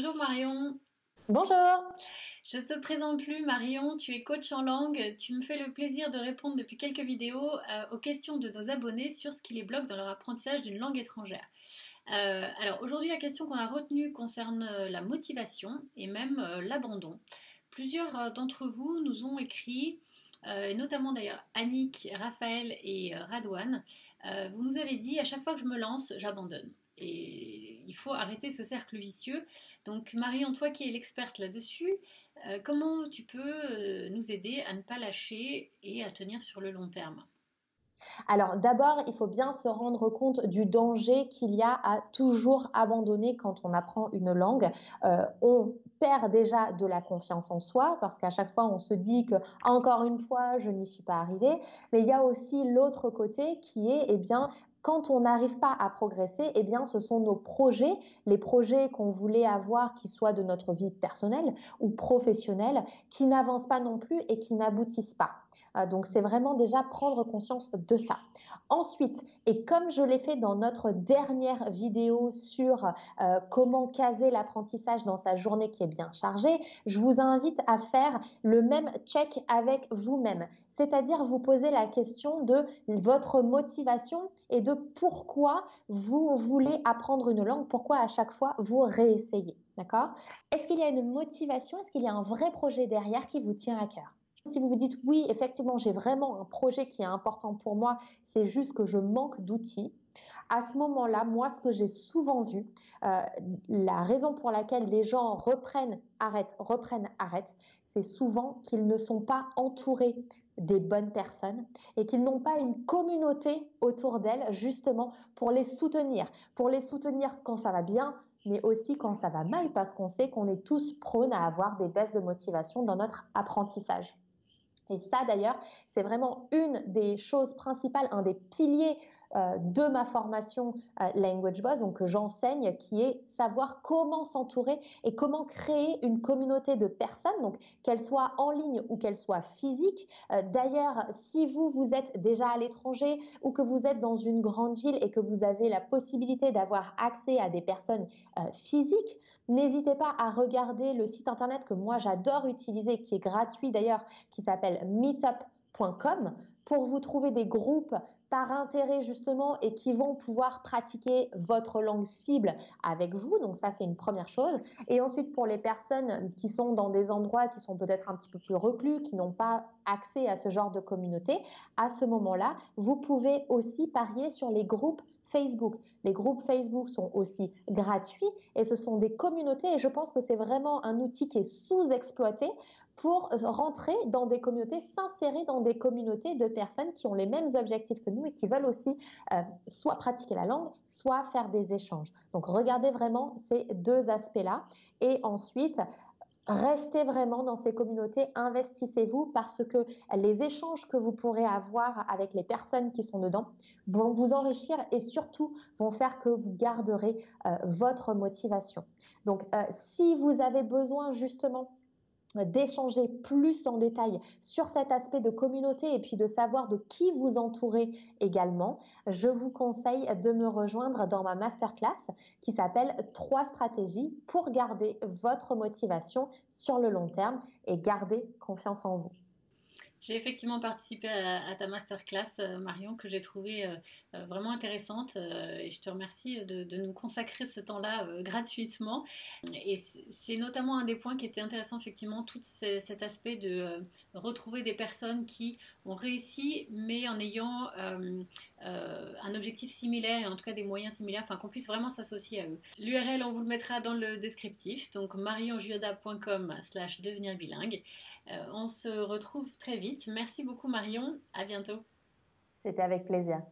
Bonjour Marion, Bonjour. je te présente plus Marion, tu es coach en langue, tu me fais le plaisir de répondre depuis quelques vidéos aux questions de nos abonnés sur ce qui les bloque dans leur apprentissage d'une langue étrangère. Alors aujourd'hui la question qu'on a retenue concerne la motivation et même l'abandon. Plusieurs d'entre vous nous ont écrit, et notamment d'ailleurs Annick, Raphaël et Radouane, vous nous avez dit à chaque fois que je me lance, j'abandonne. Et il faut arrêter ce cercle vicieux. Donc Marion, toi qui es l'experte là-dessus, comment tu peux nous aider à ne pas lâcher et à tenir sur le long terme? Alors d'abord, il faut bien se rendre compte du danger qu'il y a à toujours abandonner quand on apprend une langue. On perd déjà de la confiance en soi parce qu'à chaque fois on se dit que encore une fois je n'y suis pas arrivée. Mais il y a aussi l'autre côté qui est quand on n'arrive pas à progresser, ce sont nos projets, les projets qu'on voulait avoir, qui soient de notre vie personnelle ou professionnelle, qui n'avancent pas non plus et qui n'aboutissent pas. Donc, c'est vraiment déjà prendre conscience de ça. Ensuite, et comme je l'ai fait dans notre dernière vidéo sur comment caser l'apprentissage dans sa journée qui est bien chargée, je vous invite à faire le même check avec vous-même. C'est-à-dire vous poser la question de votre motivation et de pourquoi vous voulez apprendre une langue, pourquoi à chaque fois vous réessayez. D'accord? Est-ce qu'il y a une motivation? Est-ce qu'il y a un vrai projet derrière qui vous tient à cœur? Si vous vous dites oui, effectivement, j'ai vraiment un projet qui est important pour moi, c'est juste que je manque d'outils. À ce moment-là, moi, ce que j'ai souvent vu, euh, la raison pour laquelle les gens reprennent, arrêtent, c'est souvent qu'ils ne sont pas entourés des bonnes personnes et qu'ils n'ont pas une communauté autour d'elles, justement, pour les soutenir quand ça va bien, mais aussi quand ça va mal, parce qu'on sait qu'on est tous prônes à avoir des baisses de motivation dans notre apprentissage. Et ça, d'ailleurs, c'est vraiment une des choses principales, un des piliers de ma formation Language Boss, donc que j'enseigne, qui est savoir comment s'entourer et comment créer une communauté de personnes, donc qu'elles soient en ligne ou qu'elles soient physiques. D'ailleurs, si vous êtes déjà à l'étranger ou que vous êtes dans une grande ville et que vous avez la possibilité d'avoir accès à des personnes physiques, n'hésitez pas à regarder le site internet que moi j'adore utiliser, qui est gratuit d'ailleurs, qui s'appelle meetup.com, pour vous trouver des groupes par intérêt justement et qui vont pouvoir pratiquer votre langue cible avec vous. Donc ça, c'est une première chose. Et ensuite, pour les personnes qui sont dans des endroits qui sont peut-être un petit peu plus reclus, qui n'ont pas accès à ce genre de communauté, à ce moment-là, vous pouvez aussi parier sur les groupes Facebook. Les groupes Facebook sont aussi gratuits et ce sont des communautés, et je pense que c'est vraiment un outil qui est sous-exploité pour rentrer dans des communautés, s'insérer dans des communautés de personnes qui ont les mêmes objectifs que nous et qui veulent aussi soit pratiquer la langue, soit faire des échanges. Donc regardez vraiment ces deux aspects-là et ensuite restez vraiment dans ces communautés, investissez-vous parce que les échanges que vous pourrez avoir avec les personnes qui sont dedans vont vous enrichir et surtout vont faire que vous garderez votre motivation. Donc, si vous avez besoin justement d'échanger plus en détail sur cet aspect de communauté et puis de savoir de qui vous entourez également, je vous conseille de me rejoindre dans ma masterclass qui s'appelle 3 stratégies pour garder votre motivation sur le long terme et garder confiance en vous. J'ai effectivement participé à ta masterclass, Marion, que j'ai trouvée vraiment intéressante et je te remercie de nous consacrer ce temps-là gratuitement. Et c'est notamment un des points qui était intéressant, effectivement, cet aspect de retrouver des personnes qui ont réussi, mais en ayant un objectif similaire et en tout cas des moyens similaires, enfin qu'on puisse vraiment s'associer à eux. L'URL, on vous le mettra dans le descriptif, donc marionjuada.com/devenir bilingue. On se retrouve très vite. Merci beaucoup Marion, à bientôt. C'était avec plaisir.